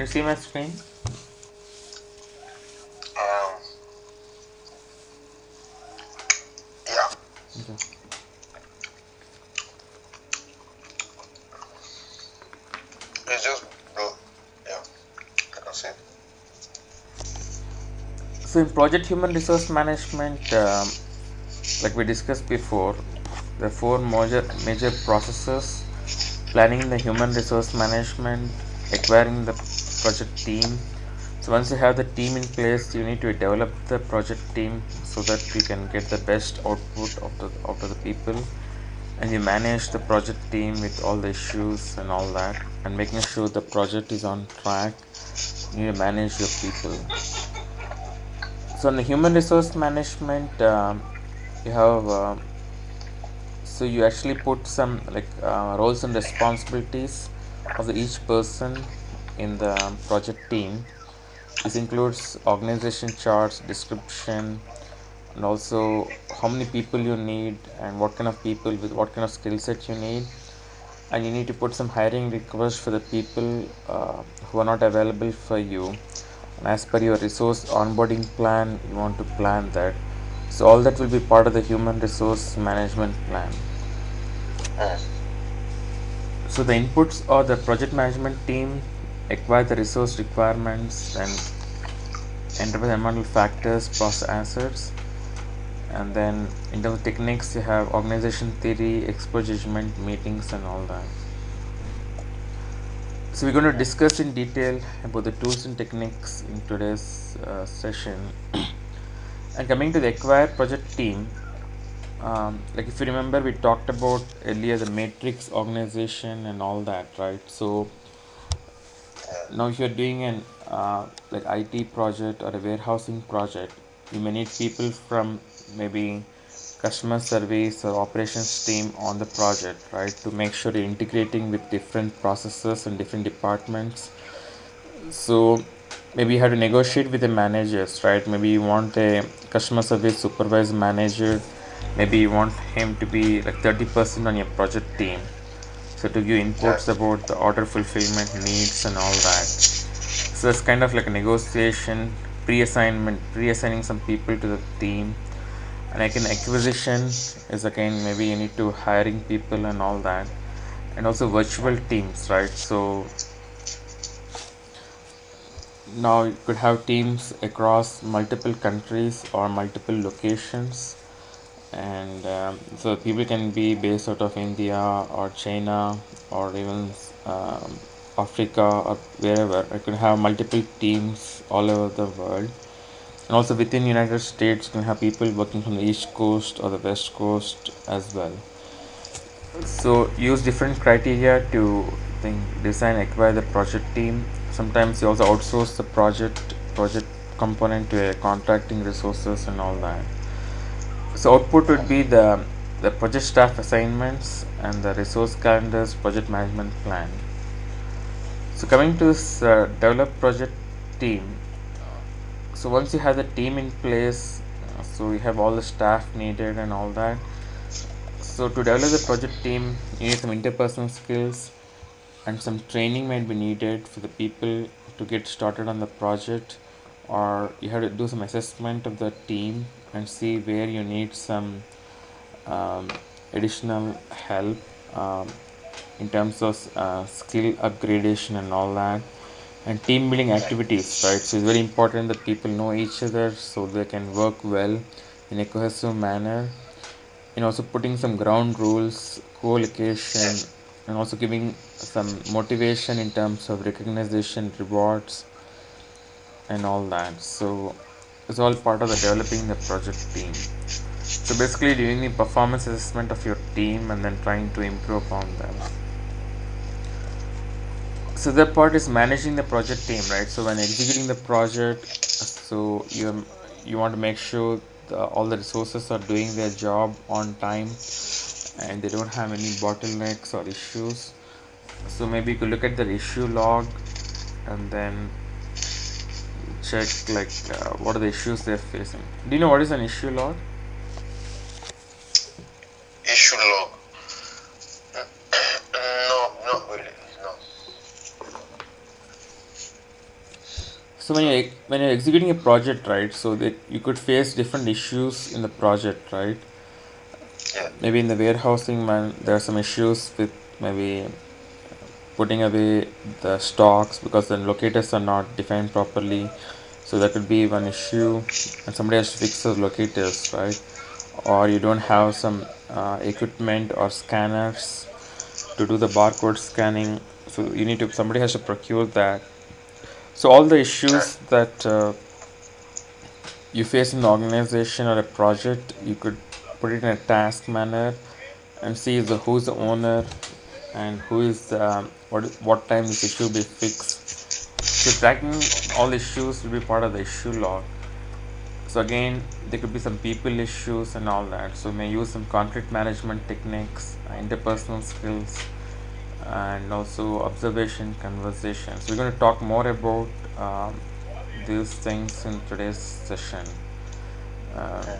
Can you see my screen? Um, yeah, Okay. it's just yeah, I can see. So in project human resource management, like we discussed before, the four major processes: planning the human resource management, acquiring the project team. So once you have the team in place, you need to develop the project team so that you can get the best output of the people, and you manage the project team with all the issues and all that, and making sure the project is on track. You need to manage your people. So in the human resource management, you have so you actually put some like roles and responsibilities of each person in the project team. This includes organization charts, description, and also how many people you need and what kind of people with what kind of skill set you need. And you need to put some hiring requests for the people who are not available for you. And as per your resource onboarding plan, you want to plan that. So all that will be part of the human resource management plan. Mm. So the inputs are the project management team acquire the resource requirements, then enter the environmental factors, process assets, and then in terms of techniques, you have organization theory, expert judgment, meetings, and all that. So we're going to discuss in detail about the tools and techniques in today's session. And coming to the acquire project team, like if you remember, we talked about earlier the matrix organization and all that, right? So Yeah. now if you're doing an like IT project or a warehousing project, you may need people from maybe customer service or operations team on the project, right, to make sure you're integrating with different processes and different departments. So maybe you have to negotiate with the managers, right? Maybe you want a customer service supervisor manager, maybe you want him to be like 30% on your project team, so to give inputs Yes. about the order fulfillment needs and all that. So it's kind of like a negotiation, pre-assigning some people to the team. And like an acquisition is again maybe you need to hiring people and all that. And also virtual teams, right? So now you could have teams across multiple countries or multiple locations, and so people can be based out of India or China or even Africa or wherever. I could have multiple teams all over the world, and also within United States you can have people working from the East Coast or the West Coast as well. So use different criteria to think design acquire the project team. Sometimes you also outsource the project component to a contracting resources and all that. So output would be the project staff assignments and the resource calendars, project management plan. So coming to this develop project team. So once you have the team in place, so you have all the staff needed and all that. So to develop the project team, you need some interpersonal skills, and some training might be needed for the people to get started on the project, or you have to do some assessment of the team and see where you need some additional help in terms of skill upgradation and all that, and team building activities, right? So it's very important that people know each other so they can work well in a cohesive manner, and also putting some ground rules, co-location, Yes. and also giving some motivation in terms of recognition, rewards, and all that. So it's all part of the developing the project team. So basically doing the performance assessment of your team and then trying to improve upon them. So the part is managing the project team, right? So when executing the project, so you want to make sure all the resources are doing their job on time and they don't have any bottlenecks or issues. So maybe you could look at the issue log and then check like what are the issues they're facing. Do you know what is an issue log? Issue log. No, not really. No. So when you're executing a project, right? So that you could face different issues in the project, right? Yeah. Maybe in the warehousing, man, there are some issues with maybe putting away the stocks because the locators are not defined properly. So that could be one issue, and somebody has to fix those locators, right? Or you don't have some equipment or scanners to do the barcode scanning, so you need to somebody has to procure that. So all the issues that you face in the organization or a project, you could put it in a task manner and see who's the owner and who is what time this issue will be fixed. So tracking all issues will be part of the issue log. So again, there could be some people issues and all that. So you may use some conflict management techniques, interpersonal skills, and also observation, conversation. So we're going to talk more about these things in today's session uh,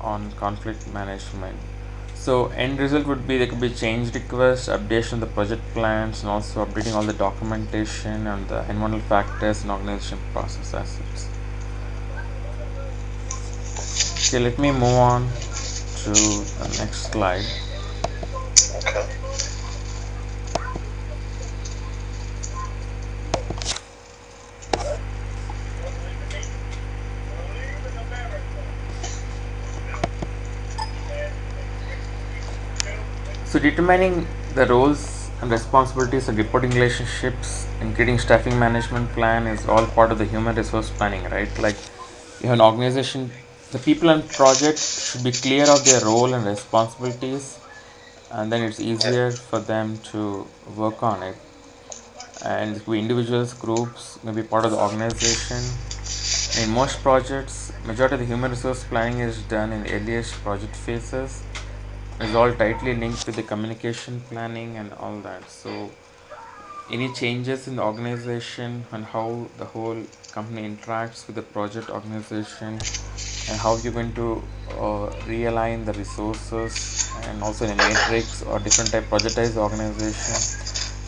on conflict management. So end result would be there could be change requests, updation of the project plans, and also updating all the documentation and the environmental factors and organization process assets. Okay, let me move on to the next slide. Okay. So determining the roles and responsibilities and reporting relationships and creating staffing management plan is all part of the human resource planning, right? Like you have an organization, the people and project should be clear of their role and responsibilities, and then it's Yeah. easier for them to work on it. And we individuals, groups may be part of the organization. In most projects, majority of the human resource planning is done in earliest project phases. It's all tightly linked with the communication planning and all that. So any changes in the organization and how the whole company interacts with the project organization and how you're going to realign the resources and also in a matrix or different type projectized organization.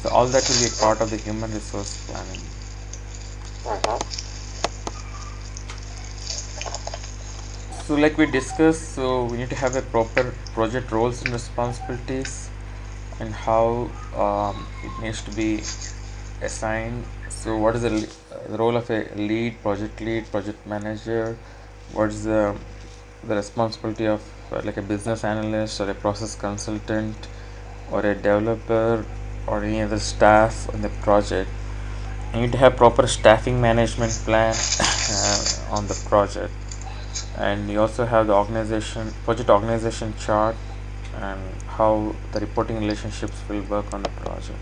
So all that will be a part of the human resource planning. Mm-hmm. So like we discussed, so we need to have a proper project roles and responsibilities and how it needs to be assigned. So what is the role of a lead, project manager? What is the responsibility of like a business analyst or a process consultant or a developer or any other staff on the project? You need to have proper staffing management plan on the project, and you also have the project organization chart and how the reporting relationships will work on the project.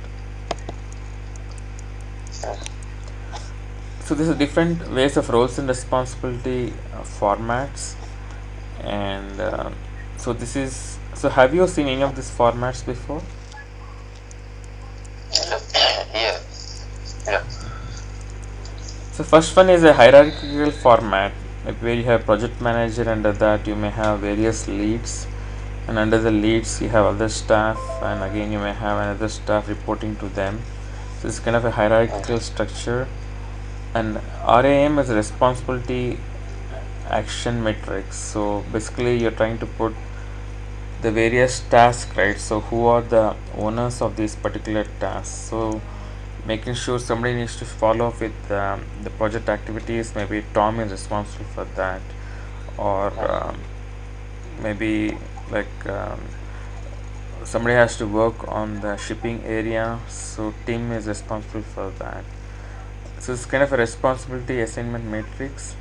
So this is different ways of roles and responsibility formats, and so this is so have you seen any of these formats before? Yeah. Yeah. So first one is a hierarchical format, like where you have project manager, under that you may have various leads, and under the leads you have other staff, and again you may have another staff reporting to them. So it's kind of a hierarchical structure. And RAM is a responsibility action matrix. So basically you're trying to put the various tasks, right? So who are the owners of these particular tasks? So making sure somebody needs to follow up with the project activities. Maybe Tom is responsible for that, or maybe like somebody has to work on the shipping area, so Tim is responsible for that. So it's kind of a responsibility assignment matrix.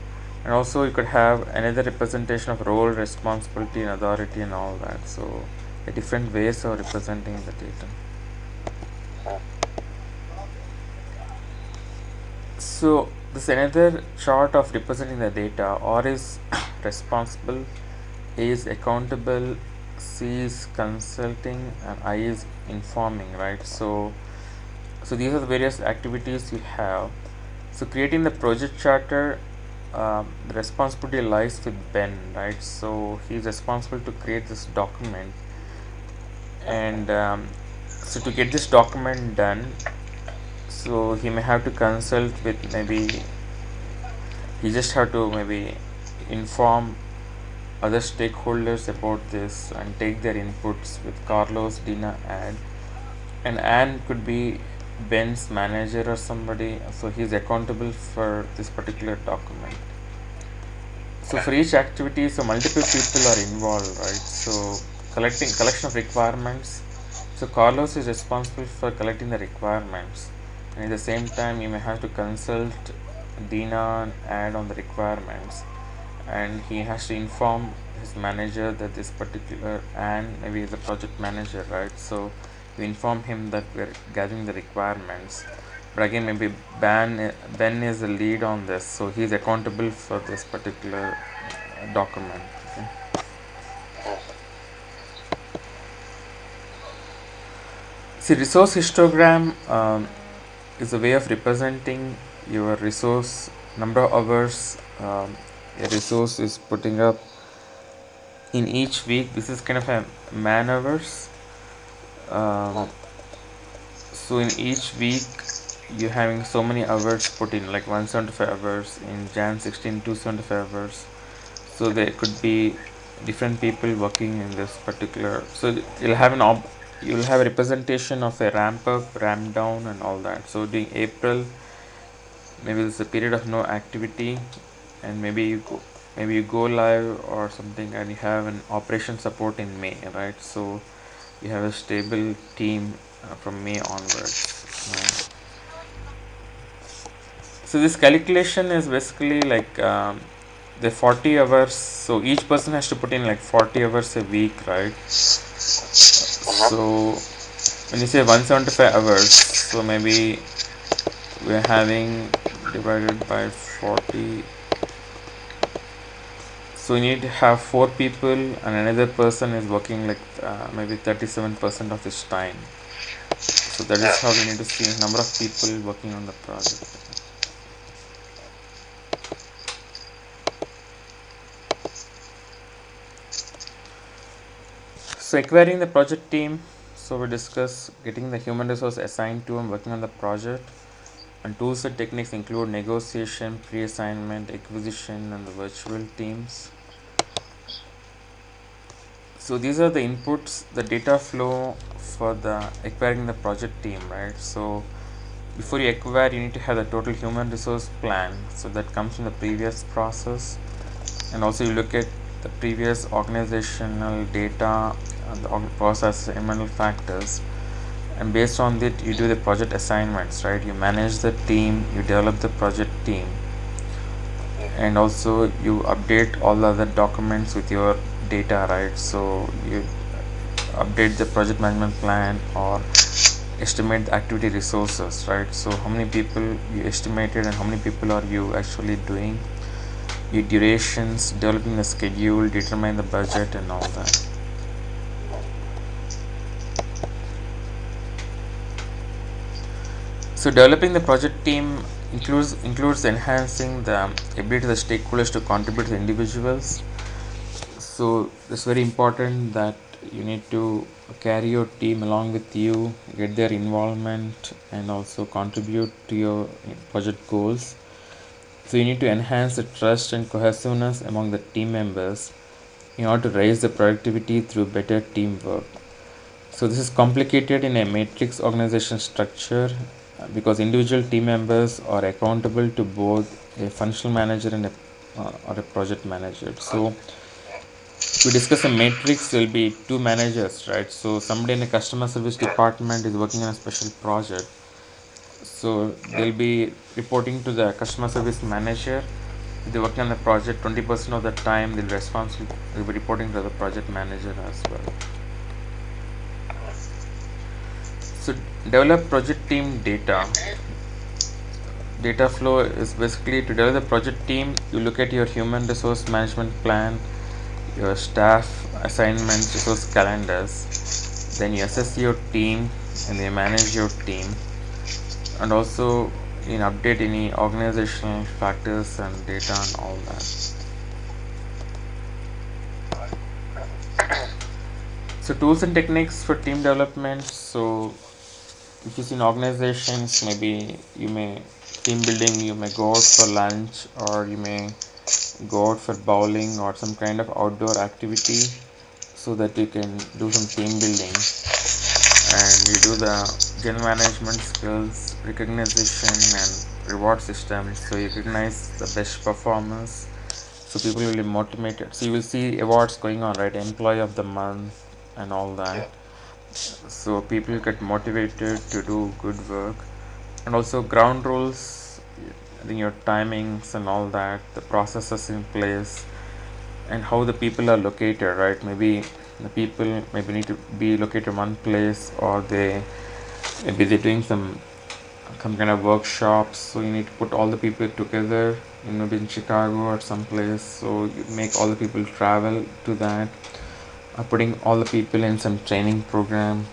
And also you could have another representation of role, responsibility, and authority and all that. So the different ways of representing the data. So this another chart of representing the data. R is responsible, A is accountable, C is consulting, and I is informing, right? So these are the various activities you have. So creating the project charter, the responsibility lies with Ben, right? So he's responsible to create this document, and so to get this document done, so he may have to consult with maybe he just have to maybe inform other stakeholders about this and take their inputs with Carlos, Dina, and Anne could be Ben's manager or somebody, so he's accountable for this particular document. So for each activity, so multiple people are involved, right? So collection of requirements. So Carlos is responsible for collecting the requirements, and at the same time, you may have to consult Dina and add on the requirements, and he has to inform his manager that this particular, and maybe the project manager, right? So you inform him that we're gathering the requirements, but again maybe Ben is the lead on this, so he's accountable for this particular document. Okay. See, resource histogram is a way of representing your resource number of hours a resource is putting up in each week. This is kind of a man hours. So in each week you're having so many hours put in, like 175 hours in Jan 16, 275 hours. So there could be different people working in this particular. So you'll have a representation of a ramp up, ramp down, and all that. So during April, maybe there's a period of no activity, and maybe you go live or something, and you have an operation support in May, right? So you have a stable team from May onwards. So this calculation is basically like the 40 hours. So each person has to put in like 40 hours a week, right? So when you say 175 hours, so maybe we're having divided by 40. So you need to have 4 people, and another person is working like maybe 37% of his time. So that is how we need to see number of people working on the project. So acquiring the project team. So we discuss getting the human resource assigned to and working on the project. And tools and techniques include negotiation, pre-assignment, acquisition, and the virtual teams. So these are the inputs, the data flow for the acquiring the project team, right? So before you acquire, you need to have the total human resource plan. So that comes from the previous process, and also you look at the previous organizational data and the process environmental factors, and based on that you do the project assignments, right? You manage the team, you develop the project team, and also you update all the other documents with your data, right? So you update the project management plan or estimate the activity resources, right? So how many people you estimated and how many people are you actually doing, your durations, developing the schedule, determine the budget, and all that. So developing the project team includes enhancing the ability of the stakeholders to contribute to the individuals. So it's very important that you need to carry your team along with you, get their involvement, and also contribute to your project goals. So you need to enhance the trust and cohesiveness among the team members in order to raise the productivity through better teamwork. So this is complicated in a matrix organization structure because individual team members are accountable to both a functional manager and or a project manager. So we discuss a matrix, there will be 2 managers, right? So somebody in the customer service department is working on a special project, so they'll be reporting to the customer service manager. If they're working on the project, 20% of the time they'll be reporting to the project manager as well. So develop project team data. Data flow is basically to develop the project team, you look at your human resource management plan, your staff assignments, resource calendars, then you assess your team and you manage your team, and also you update any organizational factors and data and all that. So tools and techniques for team development. So if you see in organizations, maybe you may team building, you may go out for lunch, or you may go out for bowling or some kind of outdoor activity, so that you can do some team building, and you do the gen management skills, recognition and reward systems, so you recognize the best performers, so people will be motivated, so you will see awards going on, right? Employee of the month and all that, Yeah. so people get motivated to do good work. And also ground rules, I think your timings and all that, the processes in place, and how the people are located, right? Maybe the people maybe need to be located in one place, or maybe they're doing some kind of workshops, so you need to put all the people together, maybe in Chicago or someplace, so you make all the people travel to that, putting all the people in some training program.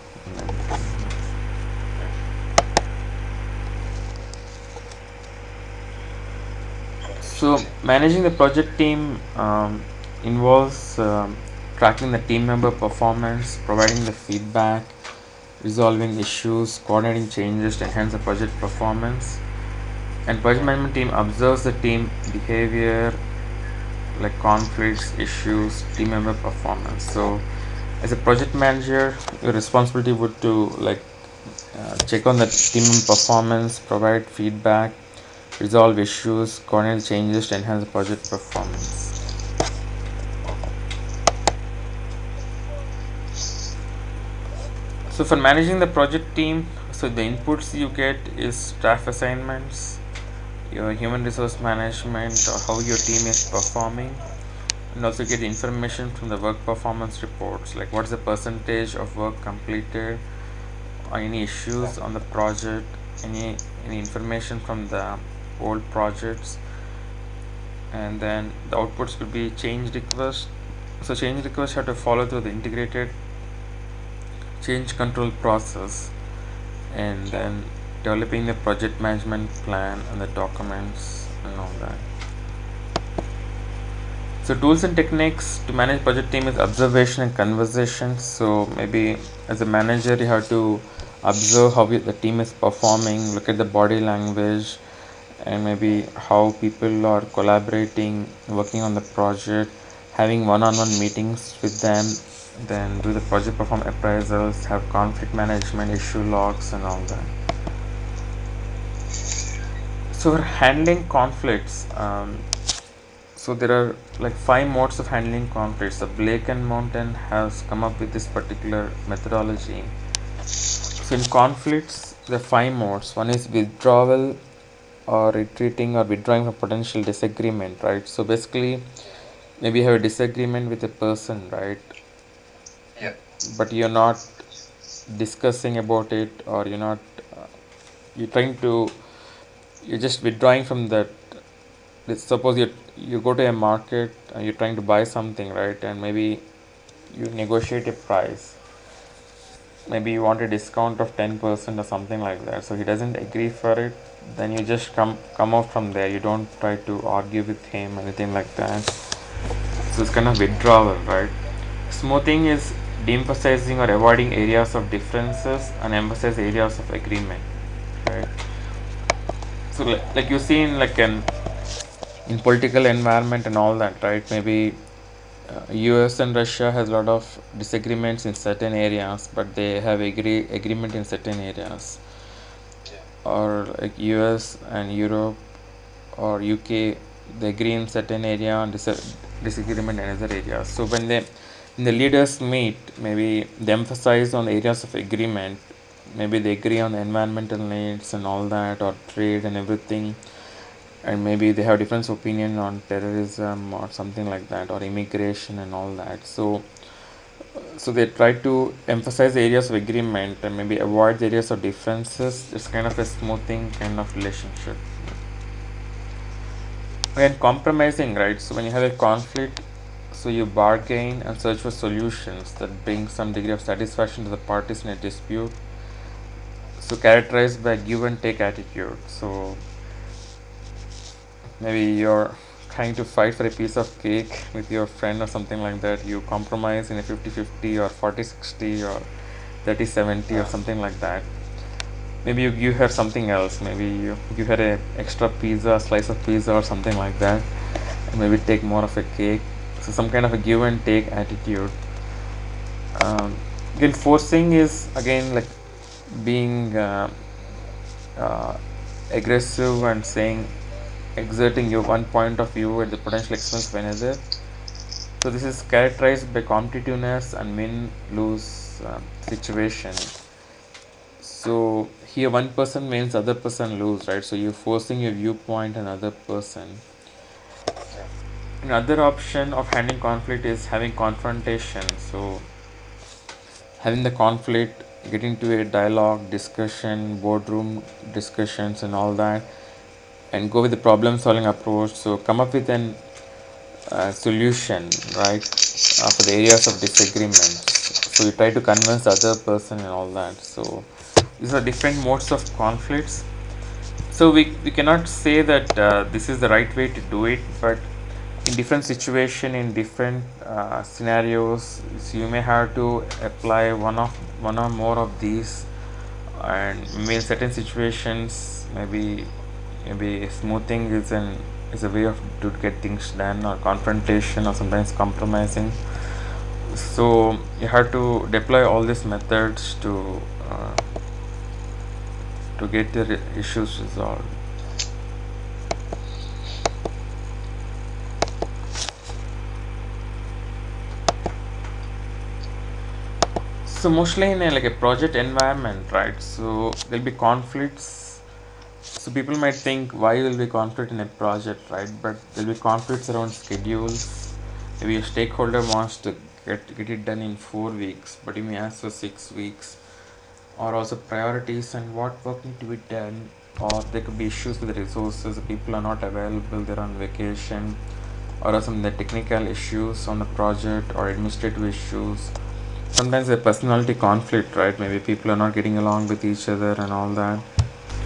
So managing the project team involves tracking the team member performance, providing the feedback, resolving issues, coordinating changes to enhance the project performance. And project management team observes the team behavior, like conflicts, issues, team member performance. So as a project manager, your responsibility would to check on the team member performance, provide feedback, resolve issues, coordinate changes to enhance the project performance. So for managing the project team, so the inputs you get is staff assignments, your human resource management, or how your team is performing, and also get information from the work performance reports, like what's the percentage of work completed, or any issues on the project, any information from the old projects. And then the outputs could be change requests. So change requests have to follow through the integrated change control process, and then developing the project management plan and the documents and all that. So tools and techniques to manage project team is observation and conversation. So maybe as a manager you have to observe how the team is performing, look at the body language, and maybe how people are collaborating, working on the project, having one-on-one meetings with them, then do the project perform appraisals, have conflict management, issue logs and all that. So for handling conflicts, so there are like 5 modes of handling conflicts. So Blake and Mountain has come up with this particular methodology. So in conflicts, there are 5 modes. One is withdrawal, or retreating, or withdrawing from potential disagreement, right? So basically, maybe you have a disagreement with a person, right? Yeah. But you're not discussing about it, or you're not, you're trying to, you're just withdrawing from that. Let's suppose you go to a market and you're trying to buy something, right? And maybe you negotiate a price. Maybe you want a discount of 10% or something like that. So he doesn't agree for it. Then you just come out from there. You don't try to argue with him, anything like that. So it's kind of withdrawal, right? Smoothing is de-emphasizing or avoiding areas of differences and emphasize areas of agreement, right? So like you see in in political environment and all that, right? Maybe US and Russia has a lot of disagreements in certain areas, but they have agreement in certain areas. Or like US and Europe or UK, they agree in certain area and disagreement in other areas. So when the leaders meet, maybe they emphasize on the areas of agreement. Maybe they agree on the environmental needs and all that, or trade and everything, and maybe they have different opinion on terrorism or something like that, or immigration and all that. So they try to emphasize the areas of agreement and maybe avoid the areas of differences. It's kind of a smoothing kind of relationship. Again, compromising, right? So when you have a conflict, so you bargain and search for solutions that bring some degree of satisfaction to the parties in a dispute. So characterized by give and take attitude. So maybe you're trying to fight for a piece of cake with your friend or something like that. You compromise in a 50-50 or 40-60 or 30-70 or something like that. maybe you give her something else. Maybe you give her a extra pizza, slice of pizza or something like that, and maybe take more of a cake. So some kind of a give and take attitude. Again, forcing is again like being uh, aggressive and saying exerting your one point of view at the potential expense of another. So this is characterized by competitiveness and win-lose situation. So here one person wins, other person lose, right? So you're forcing your viewpoint on another person. Another option of handling conflict is having confrontation. So having the conflict, getting to a dialogue, discussion, boardroom discussions, and all that, and go with the problem solving approach. So come up with an solution, right, for the areas of disagreements. So you try to convince the other person and all that. So these are different modes of conflicts. So we cannot say that this is the right way to do it, but in different situation, in different scenarios, so you may have to apply one or more of these, and maybe in certain situations, maybe smoothing is a way of to get things done, or confrontation, or sometimes compromising. So you have to deploy all these methods to get the issues resolved. So mostly in like a project environment, right? So there'll be conflicts. So people might think, why will be conflict in a project, right? But there'll be conflicts around schedules. Maybe a stakeholder wants to get it done in 4 weeks, but you may ask for 6 weeks. Or also priorities and what work need to be done. Or there could be issues with the resources. People are not available. They're on vacation. Or some of the technical issues on the project or administrative issues. Sometimes a personality conflict, right? Maybe people are not getting along with each other and all that.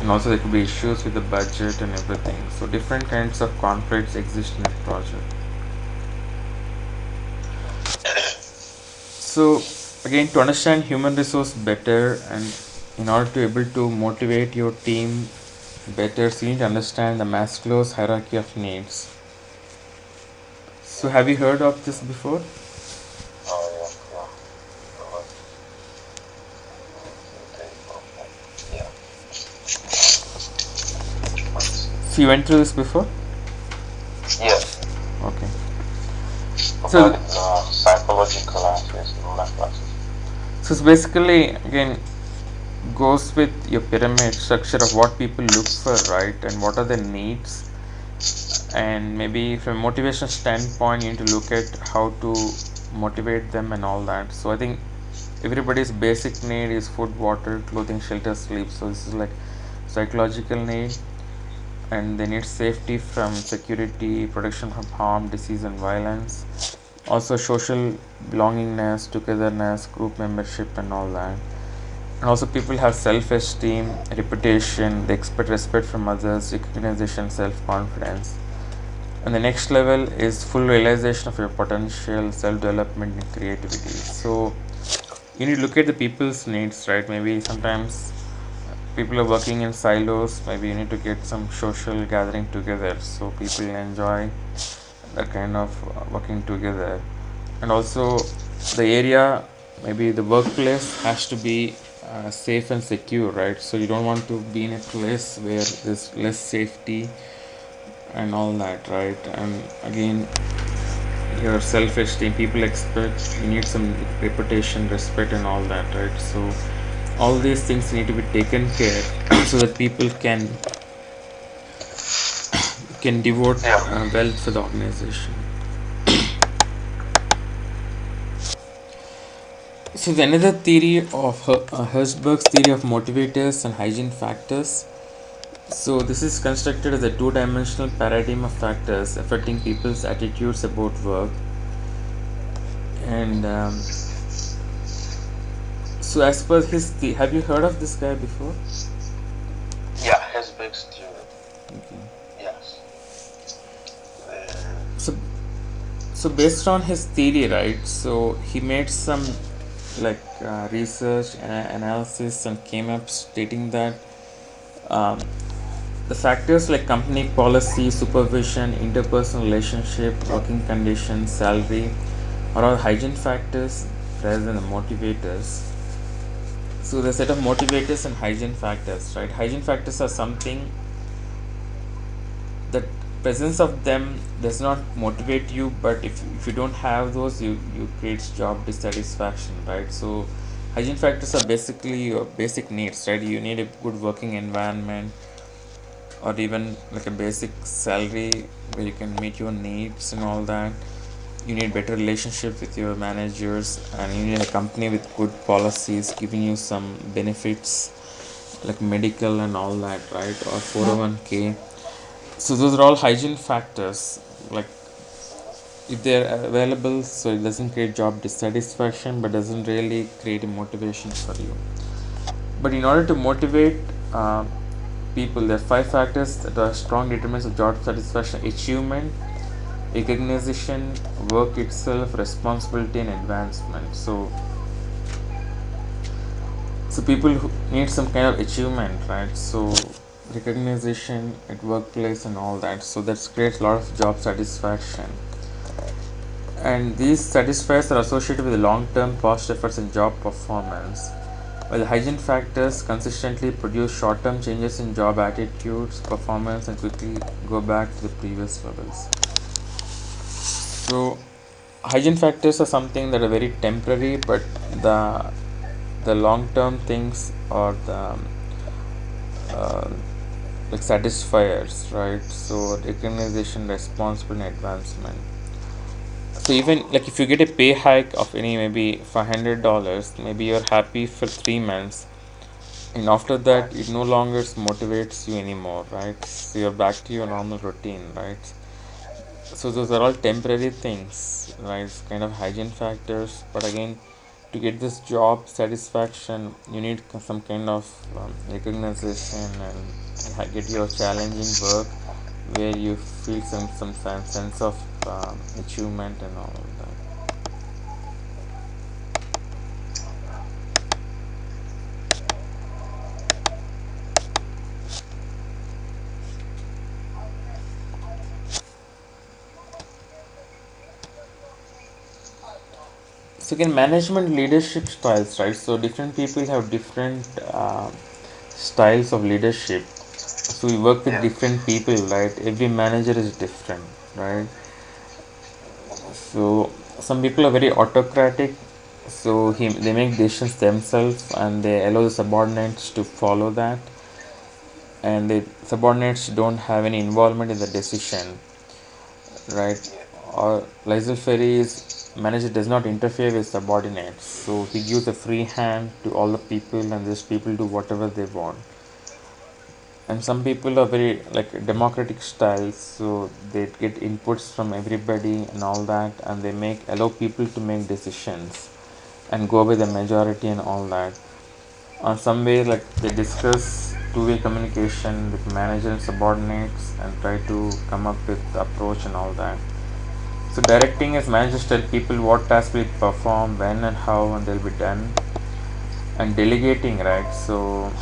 And also there could be issues with the budget and everything. So different kinds of conflicts exist in a project. So again, to understand human resource better, and in order to able to motivate your team better, so you need to understand the Maslow's hierarchy of needs. So have you heard of this before? Oh, yeah, yeah. Uh-huh. Okay, okay. Yeah. So you went through this before? Yeah. Okay. So About psychological aspects and all that classes. so it's basically again goes with your pyramid structure of what people look for, right, and what are their needs. And maybe from a motivation standpoint, you need to look at how to motivate them and all that. So I think everybody's basic need is food, water, clothing, shelter, sleep. So this is like psychological need, and they need safety from security, protection from harm, disease, and violence. Also social belongingness, togetherness, group membership, and all that. And also people have self-esteem, reputation, they expect respect from others, recognition, self-confidence. And the next level is full realization of your potential, self-development, and creativity. So you need to look at the people's needs, right? Maybe sometimes people are working in silos. Maybe you need to get some social gathering together so people enjoy that kind of working together. And also the area, maybe the workplace has to be safe and secure, right? So you don't want to be in a place where there's less safety and all that, right? And again, your self-esteem, people expect, you need some reputation, respect, and all that, right? So all these things need to be taken care so that people can devote Yeah. well for the organization. So the another theory of Herzberg's theory of motivators and hygiene factors. So this is constructed as a two-dimensional paradigm of factors affecting people's attitudes about work. And so as per have you heard of this guy before? Yeah, Hesbeck's theory. Okay. Yes. So so based on his theory, right? So he made some like research and analysis and came up stating that Um, the factors like company policy, supervision, interpersonal relationship, working conditions, salary are all hygiene factors rather than the motivators. So the set of motivators and hygiene factors, right? Hygiene factors are something that presence of them does not motivate you, but if you don't have those, you creates job dissatisfaction, right? So hygiene factors are basically your basic needs, right? You need a good working environment, or even like a basic salary where you can meet your needs and all that. You need better relationship with your managers, and you need a company with good policies giving you some benefits like medical and all that, right? Or 401k. So those are all hygiene factors, like if they're available, so it doesn't create job dissatisfaction but doesn't really create a motivation for you. But in order to motivate people, there are five factors that are strong determinants of job satisfaction: achievement, recognition, work itself, responsibility, and advancement. So people who need some kind of achievement, right? So recognition at workplace and all that. So that creates a lot of job satisfaction. And these satisfiers are associated with long-term past efforts in job performance, while the hygiene factors consistently produce short-term changes in job attitudes, performance, and quickly go back to the previous levels. So hygiene factors are something that are very temporary, but the long-term things are the uh, like satisfiers, right? So recognition, responsibility, and advancement. So even like if you get a pay hike of any maybe $500, maybe you're happy for 3 months, and after that it no longer motivates you anymore, right? So you're back to your normal routine, right? So those are all temporary things, right? It's kind of hygiene factors, but again, to get this job satisfaction, you need some kind of recognition and get your challenging work where you feel some sense of achievement and all of that. So again, management leadership styles, right? So different people have different styles of leadership. So we work with Yeah. different people, right? Every manager is different, right? So some people are very autocratic. So they make decisions themselves and they allow the subordinates to follow that, and the subordinates don't have any involvement in the decision, right? Yeah. Or laissez-faire manager does not interfere with subordinates, so he gives a free hand to all the people, and these people do whatever they want. And some people are very like democratic styles, so they get inputs from everybody and all that, and they make allow people to make decisions and go with the majority and all that. On some way, like they discuss two-way communication with manager and subordinates and try to come up with the approach and all that. So directing is managers tell people what tasks will perform, when and how, and they'll be done. And delegating, right? So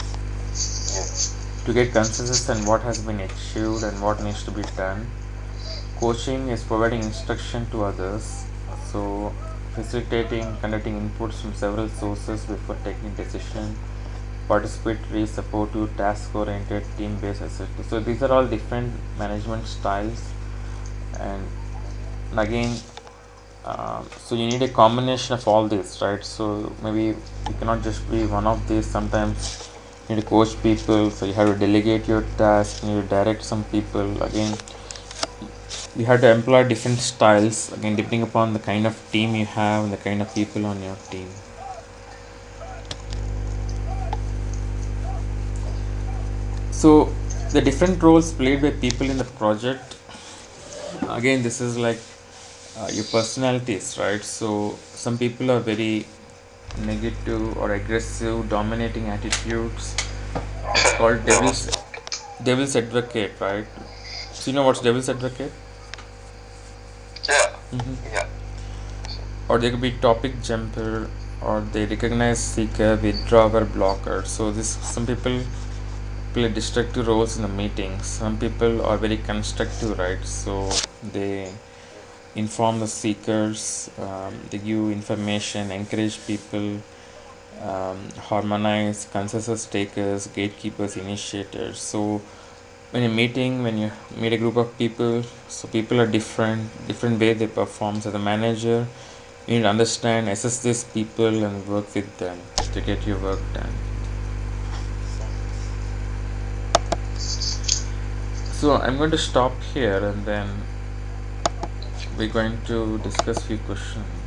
to get consensus on what has been achieved and what needs to be done. Coaching is providing instruction to others. So facilitating, conducting inputs from several sources before taking decision. Participatory, supportive, task-oriented, team-based, etc. So these are all different management styles, and again, so you need a combination of all this, right? So maybe you cannot just be one of these. Sometimes you need to coach people, so you have to delegate your task, you need to direct some people. Again, you have to employ different styles, again depending upon the kind of team you have and the kind of people on your team. So the different roles played by people in the project, again this is like your personalities, right? So some people are very negative or aggressive, dominating attitudes. It's called devil's advocate, right? So you know what's devil's advocate? Yeah. Hmm. Yeah. Or they could be topic jumper, or they recognize seeker, withdrawer, blocker. So this some people play destructive roles in the meetings. Some people are very constructive, right? So they inform the seekers, they give information, encourage people, harmonize, consensus takers, gatekeepers, initiators. So when you're meeting, when you meet a group of people, so people are different way they perform. So the manager, you need to understand, assess these people and work with them to get your work done. So I'm going to stop here, and then we're going to discuss few questions.